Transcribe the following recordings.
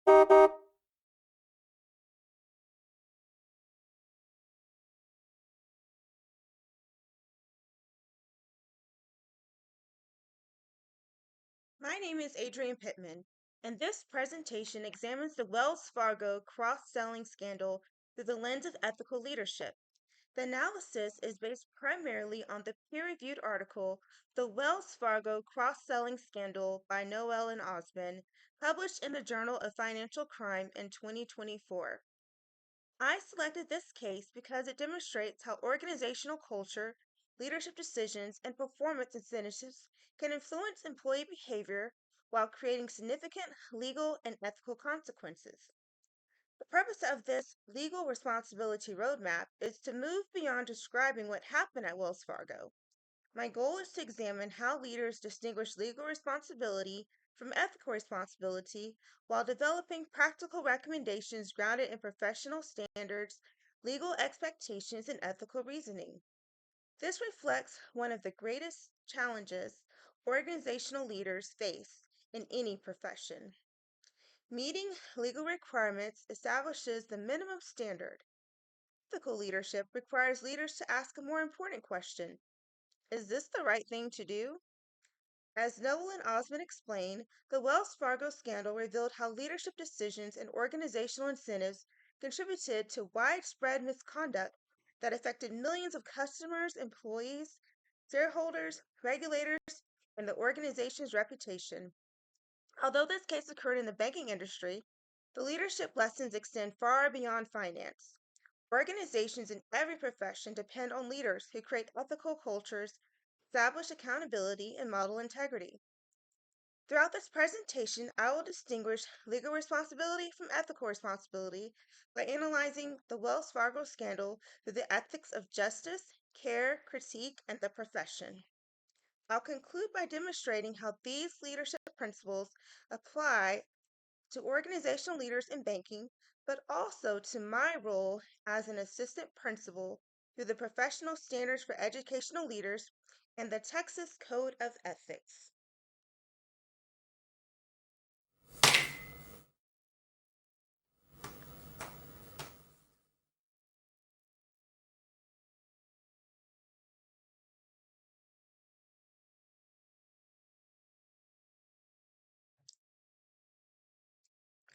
My name is Adrienne Pittman, and this presentation examines the Wells Fargo cross-selling scandal through the lens of ethical leadership. The analysis is based primarily on the peer-reviewed article, The Wells Fargo Cross-Selling Scandal by Noel and Osmond, published in the Journal of Financial Crime in 2024. I selected this case because it demonstrates how organizational culture, leadership decisions, and performance incentives can influence employee behavior while creating significant legal and ethical consequences. The purpose of this legal responsibility roadmap is to move beyond describing what happened at Wells Fargo. My goal is to examine how leaders distinguish legal responsibility from ethical responsibility while developing practical recommendations grounded in professional standards, legal expectations, and ethical reasoning. This reflects one of the greatest challenges organizational leaders face in any profession. Meeting legal requirements establishes the minimum standard. Ethical leadership requires leaders to ask a more important question: is this the right thing to do? As Noel and Osmond explain, the Wells Fargo scandal revealed how leadership decisions and organizational incentives contributed to widespread misconduct that affected millions of customers, employees, shareholders, regulators, and the organization's reputation. Although this case occurred in the banking industry, the leadership lessons extend far beyond finance. Organizations in every profession depend on leaders who create ethical cultures, establish accountability, and model integrity. Throughout this presentation, I will distinguish legal responsibility from ethical responsibility by analyzing the Wells Fargo scandal through the ethics of justice, care, critique, and the profession. I'll conclude by demonstrating how these leadership principles apply to organizational leaders in banking, but also to my role as an assistant principal through the Professional Standards for Educational Leaders and the Texas Code of Ethics.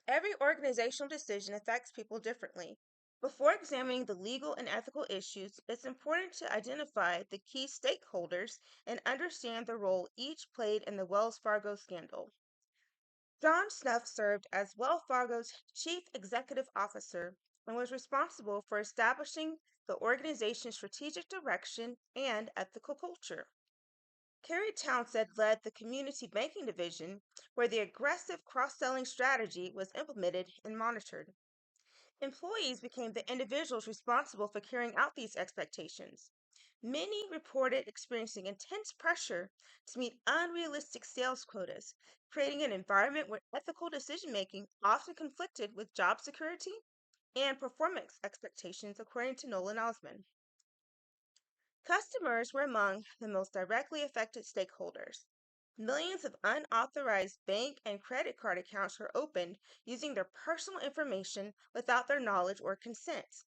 Every organizational decision affects people differently. Before examining the legal and ethical issues, it's important to identify the key stakeholders and understand the role each played in the Wells Fargo scandal. John Snuff served as Wells Fargo's chief executive officer and was responsible for establishing the organization's strategic direction and ethical culture. Kerry Townsend led the community banking division, where the aggressive cross selling strategy was implemented and monitored. Employees became the individuals responsible for carrying out these expectations. Many reported experiencing intense pressure to meet unrealistic sales quotas, creating an environment where ethical decision making often conflicted with job security and performance expectations, according to Nolan Osmond. Customers were among the most directly affected stakeholders. Millions of unauthorized bank and credit card accounts were opened using their personal information without their knowledge or consent.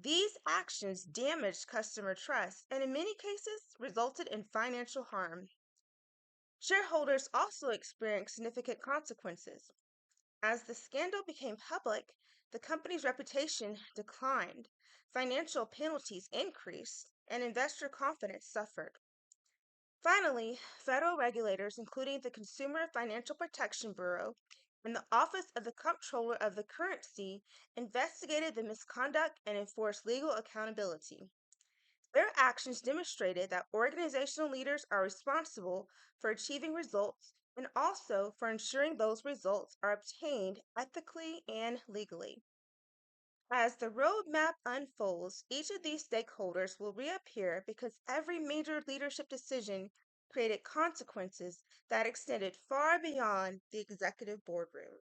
These actions damaged customer trust and, in many cases, resulted in financial harm. Shareholders also experienced significant consequences. As the scandal became public, the company's reputation declined, financial penalties increased, and investor confidence suffered. Finally, federal regulators, including the Consumer Financial Protection Bureau and the Office of the Comptroller of the Currency, investigated the misconduct and enforced legal accountability. Their actions demonstrated that organizational leaders are responsible for achieving results and also for ensuring those results are obtained ethically and legally. As the roadmap unfolds, each of these stakeholders will reappear because every major leadership decision created consequences that extended far beyond the executive boardroom.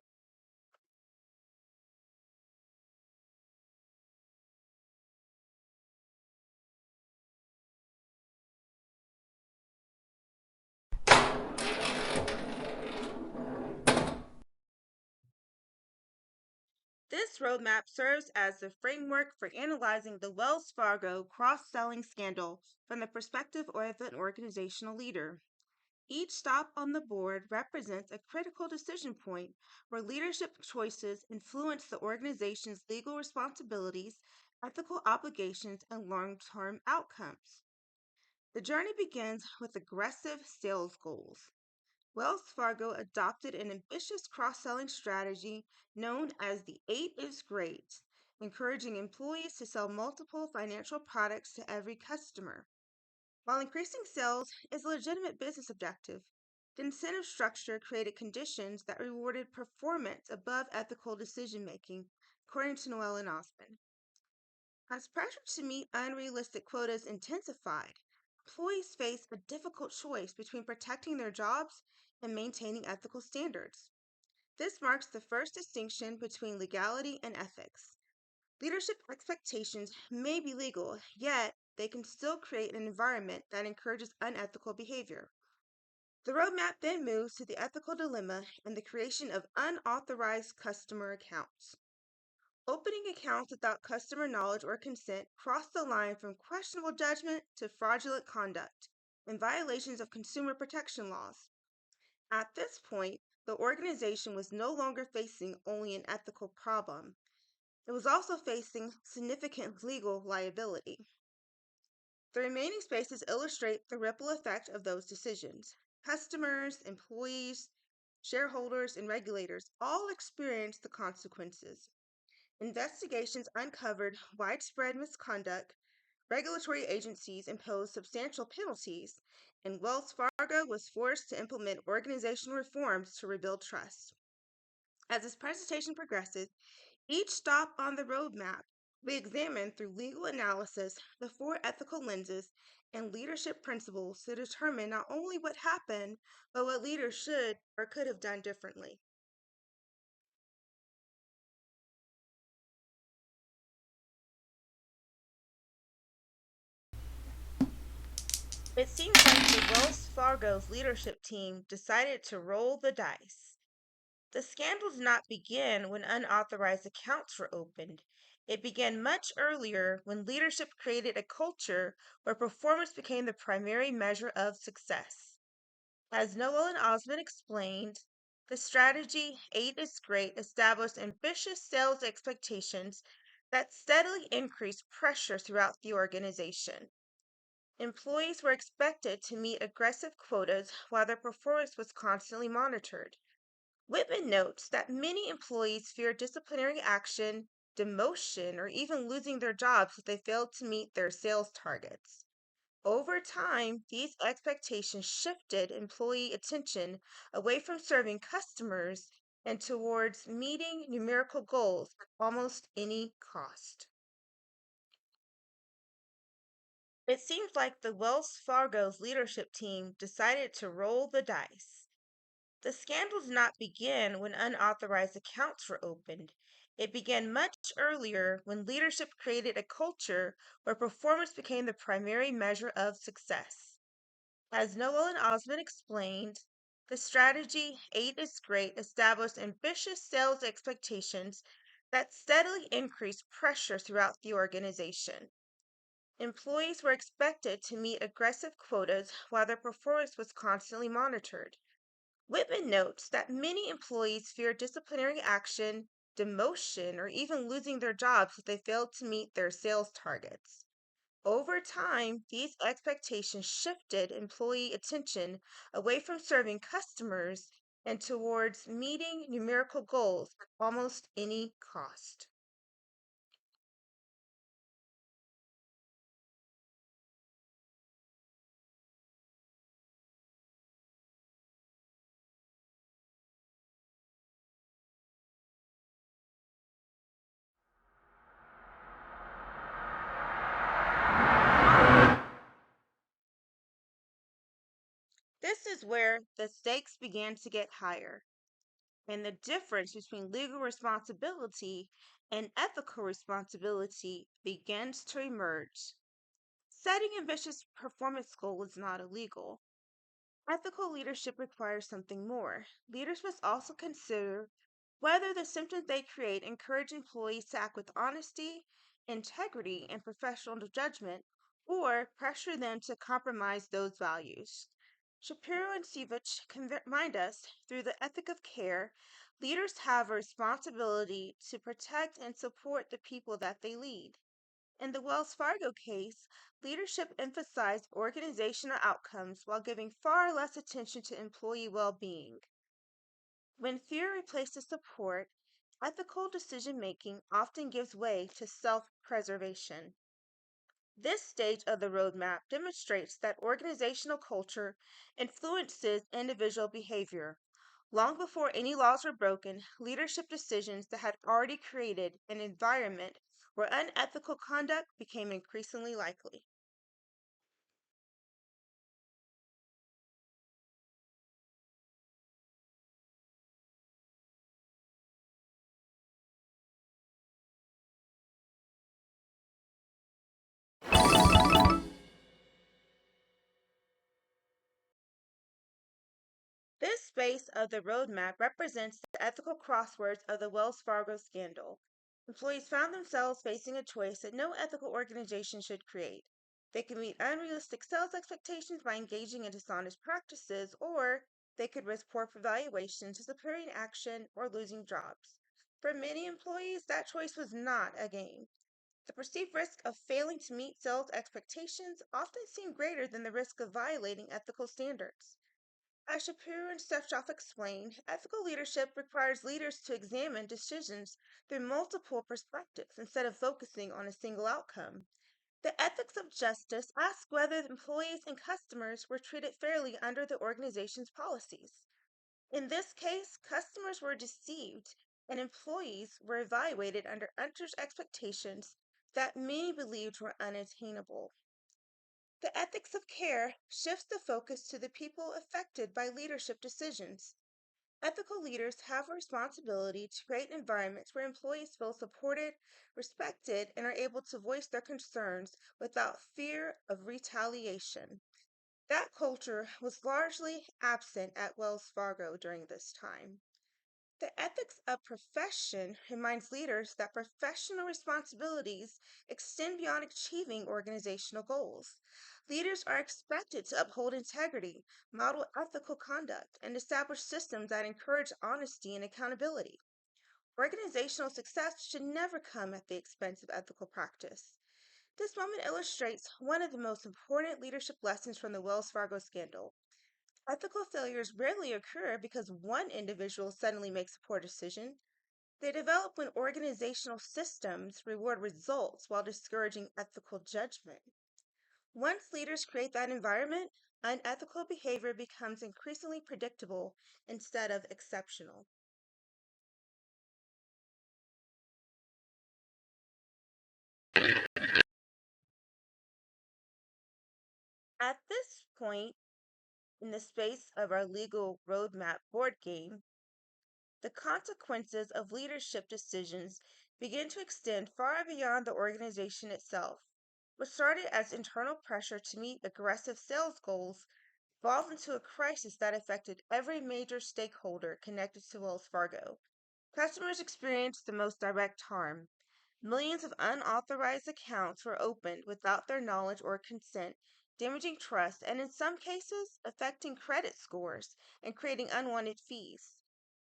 This roadmap serves as the framework for analyzing the Wells Fargo cross selling scandal from the perspective of an organizational leader. Each stop on the board represents a critical decision point where leadership choices influence the organization's legal responsibilities, ethical obligations, and long term outcomes. The journey begins with aggressive sales goals. Wells Fargo adopted an ambitious cross selling strategy known as the 8 is Great, encouraging employees to sell multiple financial products to every customer. While increasing sales is a legitimate business objective, the incentive structure created conditions that rewarded performance above ethical decision making, according to Noel and Osmond. As pressure to meet unrealistic quotas intensified, employees faced a difficult choice between protecting their jobs and maintaining ethical standards. This marks the first distinction between legality and ethics. Leadership expectations may be legal, yet they can still create an environment that encourages unethical behavior. The roadmap then moves to the ethical dilemma and the creation of unauthorized customer accounts. Opening accounts without customer knowledge or consent cross the line from questionable judgment to fraudulent conduct and violations of consumer protection laws. At this point, the organization was no longer facing only an ethical problem, it was also facing significant legal liability. The remaining spaces illustrate the ripple effect of those decisions. Customers, employees, shareholders, and regulators all experienced the consequences. Investigations uncovered widespread misconduct, regulatory agencies imposed substantial penalties, and Wells Fargo was forced to implement organizational reforms to rebuild trust. As this presentation progresses, each stop on the roadmap we examine through legal analysis the four ethical lenses and leadership principles to determine not only what happened, but what leaders should or could have done differently. It seems like the Wells Fargo's leadership team decided to roll the dice. The scandal did not begin when unauthorized accounts were opened. It began much earlier when leadership created a culture where performance became the primary measure of success. As Noel and Osmond explained, the strategy 8 is Great established ambitious sales expectations that steadily increased pressure throughout the organization. Employees were expected to meet aggressive quotas while their performance was constantly monitored. Whitman notes that many employees feared disciplinary action, demotion, or even losing their jobs if they failed to meet their sales targets. Over time, these expectations shifted employee attention away from serving customers and towards meeting numerical goals at almost any cost. It seems like the Wells Fargo's leadership team decided to roll the dice. The scandal did not begin when unauthorized accounts were opened. It began much earlier when leadership created a culture where performance became the primary measure of success. As Noel and Osmond explained, the strategy 8 is Great established ambitious sales expectations that steadily increased pressure throughout the organization. Employees were expected to meet aggressive quotas while their performance was constantly monitored. Whitman notes that many employees fear disciplinary action, demotion, or even losing their jobs if they failed to meet their sales targets. Over time, these expectations shifted employee attention away from serving customers and towards meeting numerical goals at almost any cost. This is where the stakes began to get higher, and the difference between legal responsibility and ethical responsibility begins to emerge. Setting ambitious performance goals is not illegal. Ethical leadership requires something more. Leaders must also consider whether the symptoms they create encourage employees to act with honesty, integrity, and professional judgment, or pressure them to compromise those values. Shapiro and Sivich remind us through the ethic of care, leaders have a responsibility to protect and support the people that they lead. In the Wells Fargo case, leadership emphasized organizational outcomes while giving far less attention to employee well being. When fear replaces support, ethical decision making often gives way to self preservation. This stage of the roadmap demonstrates that organizational culture influences individual behavior. Long before any laws were broken, leadership decisions that had already created an environment where unethical conduct became increasingly likely. This space of the roadmap represents the ethical crosswords of the Wells Fargo scandal. Employees found themselves facing a choice that no ethical organization should create. They could meet unrealistic sales expectations by engaging in dishonest practices, or they could risk poor evaluations, disciplinary action, or losing jobs. For many employees, that choice was not a game. The perceived risk of failing to meet sales expectations often seemed greater than the risk of violating ethical standards. As Shapiro and Stefchoff explained, ethical leadership requires leaders to examine decisions through multiple perspectives instead of focusing on a single outcome. The ethics of justice asks whether employees and customers were treated fairly under the organization's policies. In this case, customers were deceived and employees were evaluated under unjust expectations that many believed were unattainable. The ethics of care shifts the focus to the people affected by leadership decisions. Ethical leaders have a responsibility to create environments where employees feel supported, respected, and are able to voice their concerns without fear of retaliation. That culture was largely absent at Wells Fargo during this time. The ethics of profession reminds leaders that professional responsibilities extend beyond achieving organizational goals. Leaders are expected to uphold integrity, model ethical conduct, and establish systems that encourage honesty and accountability. Organizational success should never come at the expense of ethical practice. This moment illustrates one of the most important leadership lessons from the Wells Fargo scandal. Ethical failures rarely occur because one individual suddenly makes a poor decision. They develop when organizational systems reward results while discouraging ethical judgment. Once leaders create that environment, unethical behavior becomes increasingly predictable instead of exceptional. At this point in the space of our legal roadmap board game, the consequences of leadership decisions begin to extend far beyond the organization itself. What started as internal pressure to meet aggressive sales goals evolved into a crisis that affected every major stakeholder connected to Wells Fargo. Customers experienced the most direct harm. Millions of unauthorized accounts were opened without their knowledge or consent, damaging trust and, in some cases, affecting credit scores and creating unwanted fees.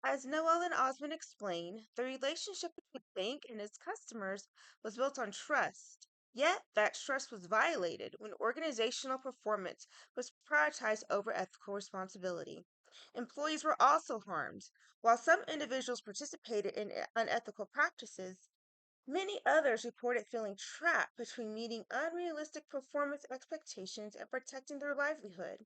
As Noel and Osmond explain, the relationship between the bank and its customers was built on trust. Yet, that trust was violated when organizational performance was prioritized over ethical responsibility. Employees were also harmed. While some individuals participated in unethical practices, many others reported feeling trapped between meeting unrealistic performance expectations and protecting their livelihood.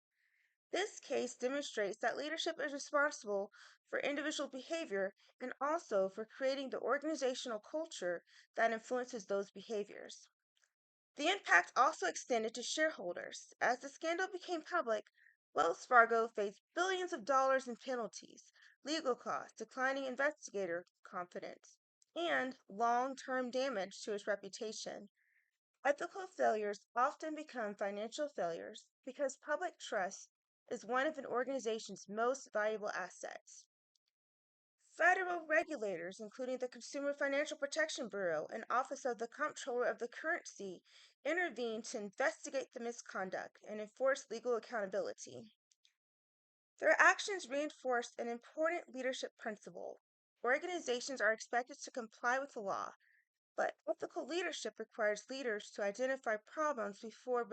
This case demonstrates that leadership is responsible for individual behavior and also for creating the organizational culture that influences those behaviors. The impact also extended to shareholders. As the scandal became public, Wells Fargo faced billions of dollars in penalties, legal costs, declining investigator confidence, and long term damage to its reputation. Ethical failures often become financial failures because public trust is one of an organization's most valuable assets. Federal federal regulators, including the Consumer Financial Protection Bureau and Office of the Comptroller of the Currency, intervened to investigate the misconduct and enforce legal accountability. Their actions reinforced an important leadership principle. Organizations are expected to comply with the law, but ethical leadership requires leaders to identify problems before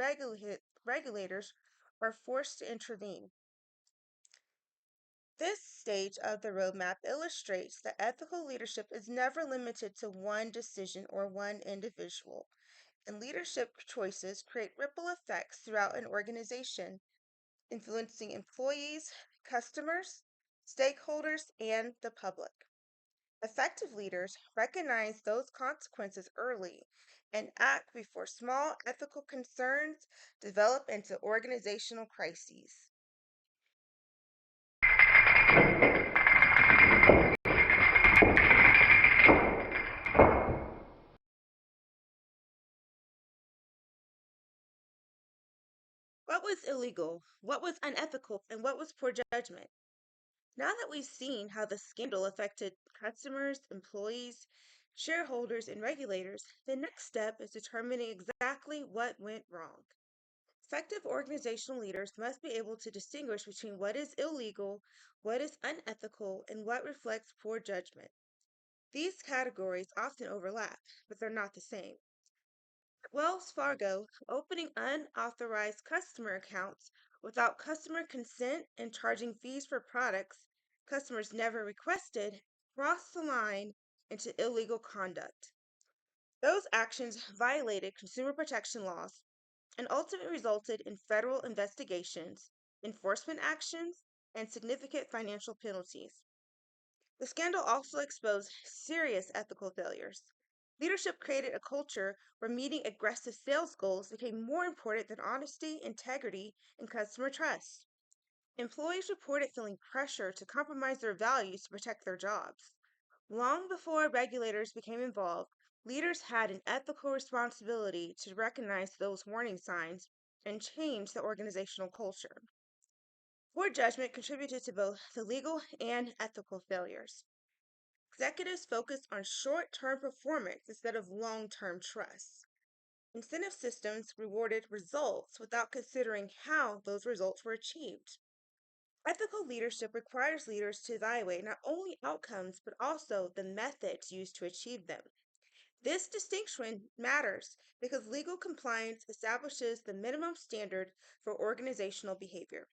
regulators are forced to intervene. This stage of the roadmap illustrates that ethical leadership is never limited to one decision or one individual, and leadership choices create ripple effects throughout an organization, influencing employees, customers, stakeholders, and the public. Effective leaders recognize those consequences early and act before small ethical concerns develop into organizational crises. What was illegal? What was unethical? And what was poor judgment? Now that we've seen how the scandal affected customers, employees, shareholders, and regulators, the next step is determining exactly what went wrong. Effective organizational leaders must be able to distinguish between what is illegal, what is unethical, and what reflects poor judgment. These categories often overlap, but they're not the same. At Wells Fargo, opening unauthorized customer accounts without customer consent and charging fees for products customers never requested crossed the line into illegal conduct. Those actions violated consumer protection laws and ultimately resulted in federal investigations, enforcement actions, and significant financial penalties. The scandal also exposed serious ethical failures. Leadership created a culture where meeting aggressive sales goals became more important than honesty, integrity, and customer trust. Employees reported feeling pressure to compromise their values to protect their jobs. Long before regulators became involved, leaders had an ethical responsibility to recognize those warning signs and change the organizational culture. Poor judgment contributed to both the legal and ethical failures. Executives focused on short term performance instead of long term trust. Incentive systems rewarded results without considering how those results were achieved. Ethical leadership requires leaders to evaluate not only outcomes but also the methods used to achieve them. This distinction matters because legal compliance establishes the minimum standard for organizational behavior.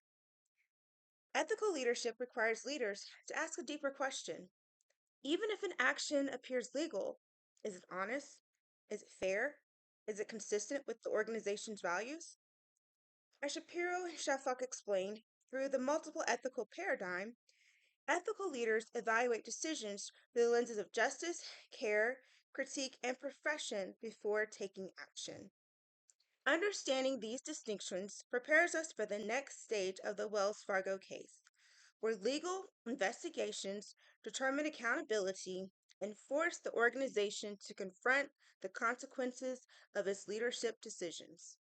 Ethical leadership requires leaders to ask a deeper question. Even if an action appears legal, is it honest? Is it fair? Is it consistent with the organization's values? As Shapiro and Shafak explained, through the multiple ethical paradigm, ethical leaders evaluate decisions through the lenses of justice, care, critique, and profession before taking action. Understanding these distinctions prepares us for the next stage of the Wells Fargo case, where legal investigations determine accountability and force the organization to confront the consequences of its leadership decisions.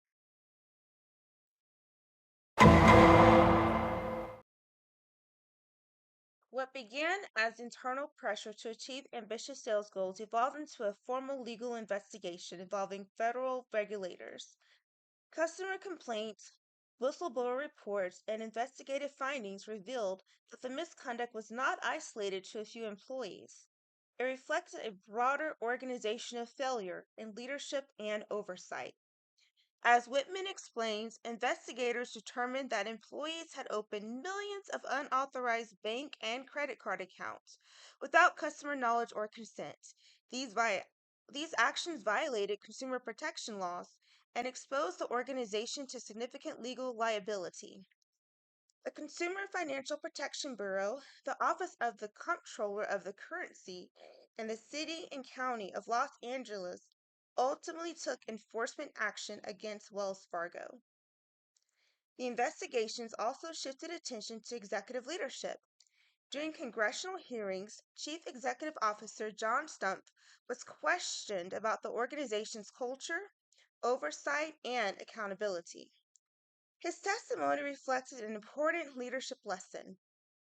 What began as internal pressure to achieve ambitious sales goals evolved into a formal legal investigation involving federal regulators. Customer complaints, whistleblower reports, and investigative findings revealed that the misconduct was not isolated to a few employees. It reflected a broader organizational failure in leadership and oversight. As Whitman explains, investigators determined that employees had opened millions of unauthorized bank and credit card accounts without customer knowledge or consent. These, these actions violated consumer protection laws and exposed the organization to significant legal liability. The Consumer Financial Protection Bureau, the Office of the Comptroller of the Currency, and the City and County of Los Angeles ultimately took enforcement action against Wells Fargo. The investigations also shifted attention to executive leadership. During congressional hearings, Chief Executive Officer John Stumpf was questioned about the organization's culture, oversight, and accountability. His testimony reflected an important leadership lesson.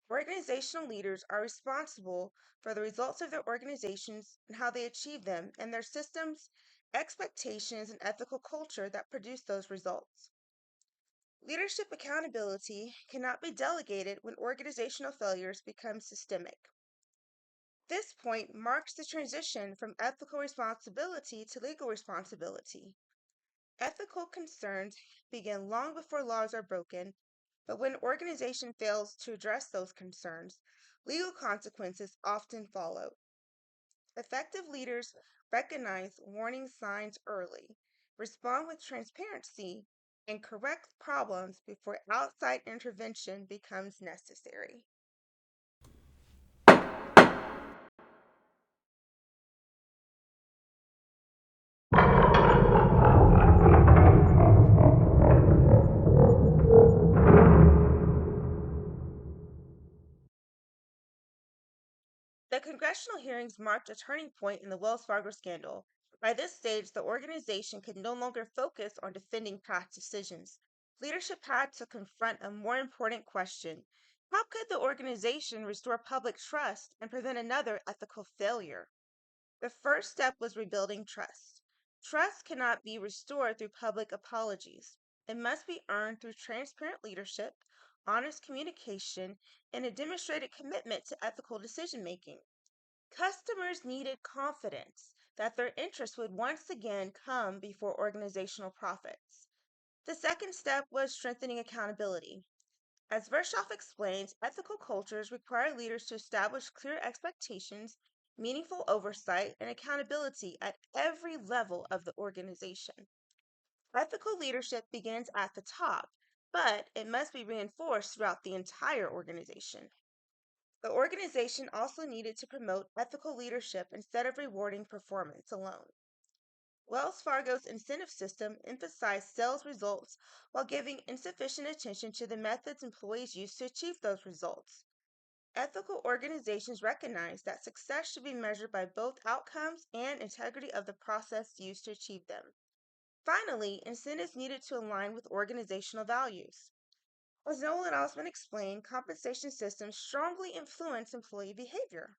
Organizational leaders are responsible for the results of their organizations and how they achieve them, and their systems, expectations, and ethical culture that produce those results. Leadership accountability cannot be delegated when organizational failures become systemic. This point marks the transition from ethical responsibility to legal responsibility. Ethical concerns begin long before laws are broken, but when an organization fails to address those concerns, legal consequences often follow. Effective leaders recognize warning signs early, respond with transparency, and correct problems before outside intervention becomes necessary. The congressional hearings marked a turning point in the Wells Fargo scandal. By this stage, the organization could no longer focus on defending past decisions. Leadership had to confront a more important question. How could the organization restore public trust and prevent another ethical failure? The first step was rebuilding trust. Trust cannot be restored through public apologies. It must be earned through transparent leadership, honest communication, and a demonstrated commitment to ethical decision making. Customers needed confidence that their interests would once again come before organizational profits. The second step was strengthening accountability. As Vershoff explains, ethical cultures require leaders to establish clear expectations, meaningful oversight, and accountability at every level of the organization. Ethical leadership begins at the top, but it must be reinforced throughout the entire organization. The organization also needed to promote ethical leadership instead of rewarding performance alone. Wells Fargo's incentive system emphasized sales results while giving insufficient attention to the methods employees used to achieve those results. Ethical organizations recognize that success should be measured by both outcomes and integrity of the process used to achieve them. Finally, incentives needed to align with organizational values. As Nolan Osmond explained, compensation systems strongly influence employee behavior.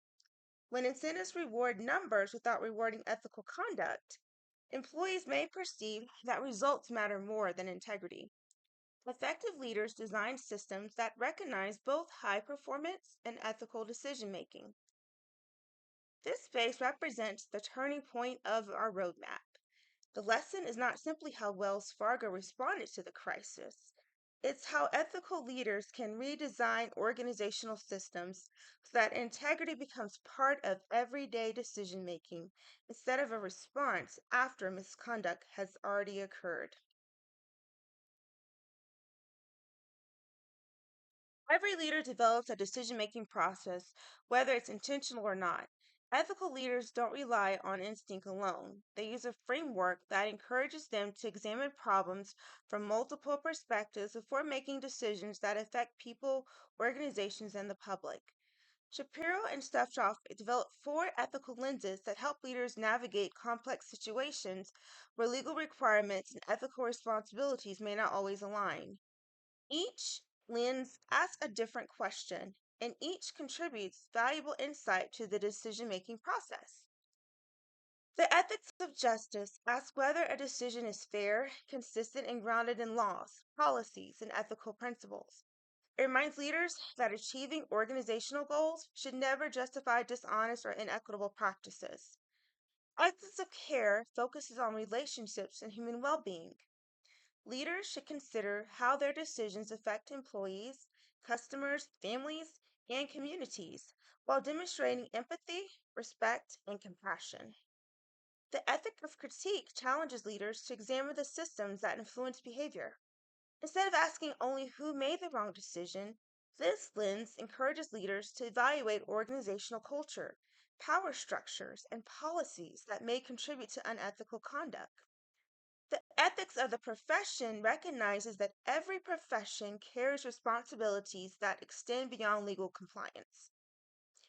When incentives reward numbers without rewarding ethical conduct, employees may perceive that results matter more than integrity. Effective leaders design systems that recognize both high performance and ethical decision making. This phase represents the turning point of our roadmap. The lesson is not simply how Wells Fargo responded to the crisis, it's how ethical leaders can redesign organizational systems so that integrity becomes part of everyday decision making instead of a response after misconduct has already occurred. Every leader develops a decision making process, whether it's intentional or not. Ethical leaders don't rely on instinct alone. They use a framework that encourages them to examine problems from multiple perspectives before making decisions that affect people, organizations, and the public. Shapiro and Stefchoff developed four ethical lenses that help leaders navigate complex situations where legal requirements and ethical responsibilities may not always align. Each lens asks a different question, and each contributes valuable insight to the decision making process. The ethics of justice asks whether a decision is fair, consistent, and grounded in laws, policies, and ethical principles. It reminds leaders that achieving organizational goals should never justify dishonest or inequitable practices. Ethics of care focuses on relationships and human well being. Leaders should consider how their decisions affect employees, customers, families, and communities while demonstrating empathy, respect, and compassion. The ethic of critique challenges leaders to examine the systems that influence behavior. Instead of asking only who made the wrong decision, this lens encourages leaders to evaluate organizational culture, power structures, and policies that may contribute to unethical conduct. The ethics of the profession recognizes that every profession carries responsibilities that extend beyond legal compliance.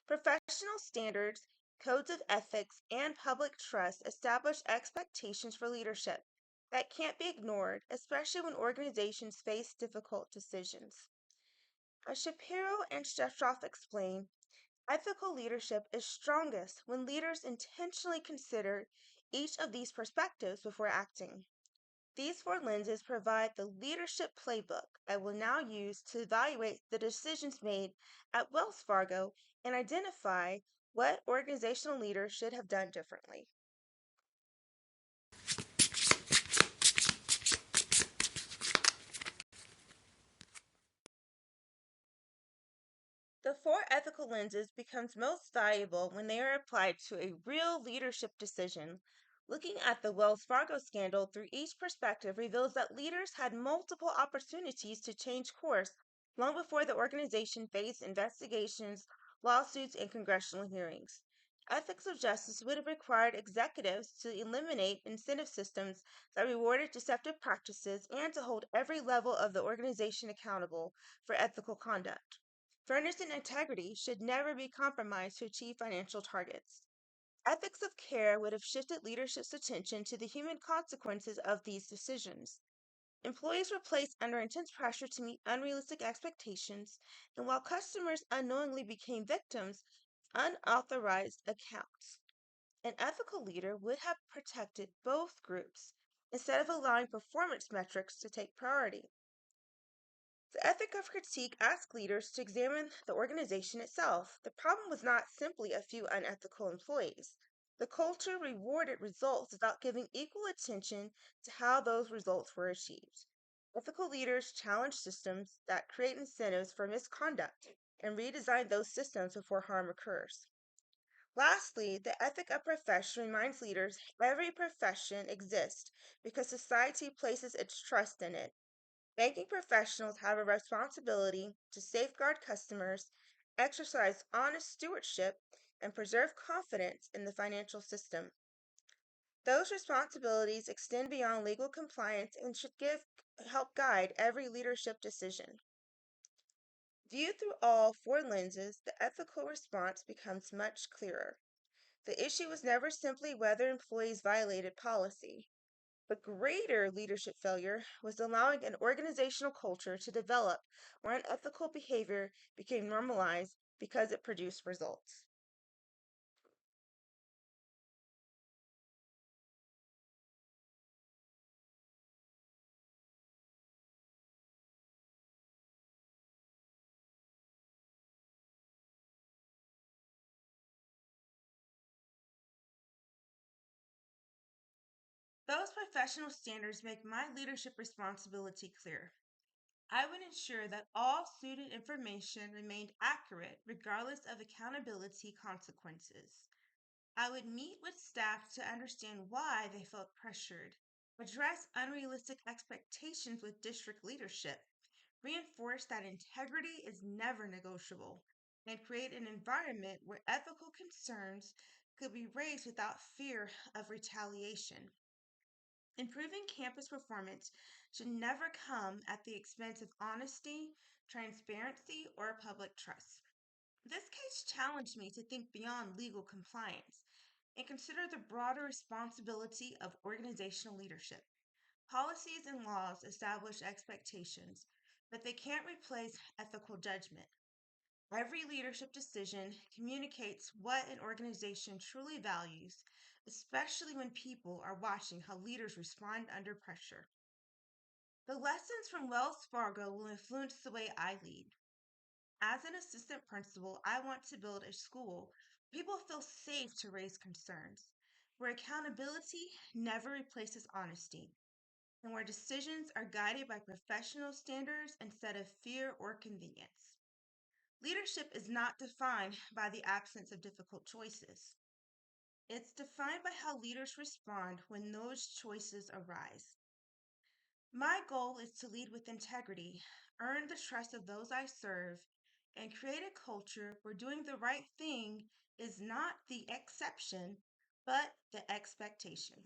Professional standards, codes of ethics, and public trust establish expectations for leadership that can't be ignored, especially when organizations face difficult decisions. As Shapiro and Shevchoff explain, ethical leadership is strongest when leaders intentionally consider each of these perspectives before acting. These four lenses provide the leadership playbook I will now use to evaluate the decisions made at Wells Fargo and identify what organizational leaders should have done differently. The four ethical lenses becomes most valuable when they are applied to a real leadership decision. Looking at the Wells Fargo scandal through each perspective reveals that leaders had multiple opportunities to change course long before the organization faced investigations, lawsuits, and congressional hearings. Ethics of justice would have required executives to eliminate incentive systems that rewarded deceptive practices and to hold every level of the organization accountable for ethical conduct. Fairness and integrity should never be compromised to achieve financial targets. Ethics of care would have shifted leadership's attention to the human consequences of these decisions. Employees were placed under intense pressure to meet unrealistic expectations, and while customers unknowingly became victims of unauthorized accounts, an ethical leader would have protected both groups instead of allowing performance metrics to take priority. The ethic of critique asked leaders to examine the organization itself. The problem was not simply a few unethical employees. The culture rewarded results without giving equal attention to how those results were achieved. Ethical leaders challenge systems that create incentives for misconduct and redesign those systems before harm occurs. Lastly, the ethic of profession reminds leaders every profession exists because society places its trust in it. Banking professionals have a responsibility to safeguard customers, exercise honest stewardship, and preserve confidence in the financial system. Those responsibilities extend beyond legal compliance and should help guide every leadership decision. Viewed through all four lenses, the ethical response becomes much clearer. The issue was never simply whether employees violated policy. The greater leadership failure was allowing an organizational culture to develop where unethical behavior became normalized because it produced results. Those professional standards make my leadership responsibility clear. I would ensure that all student information remained accurate regardless of accountability consequences. I would meet with staff to understand why they felt pressured, address unrealistic expectations with district leadership, reinforce that integrity is never negotiable, and create an environment where ethical concerns could be raised without fear of retaliation. Improving campus performance should never come at the expense of honesty, transparency, or public trust. This case challenged me to think beyond legal compliance and consider the broader responsibility of organizational leadership. Policies and laws establish expectations, but they can't replace ethical judgment. Every leadership decision communicates what an organization truly values, especially when people are watching how leaders respond under pressure. The lessons from Wells Fargo will influence the way I lead. As an assistant principal, I want to build a school where people feel safe to raise concerns, where accountability never replaces honesty, and where decisions are guided by professional standards instead of fear or convenience. Leadership is not defined by the absence of difficult choices. It's defined by how leaders respond when those choices arise. My goal is to lead with integrity, earn the trust of those I serve, and create a culture where doing the right thing is not the exception, but the expectation.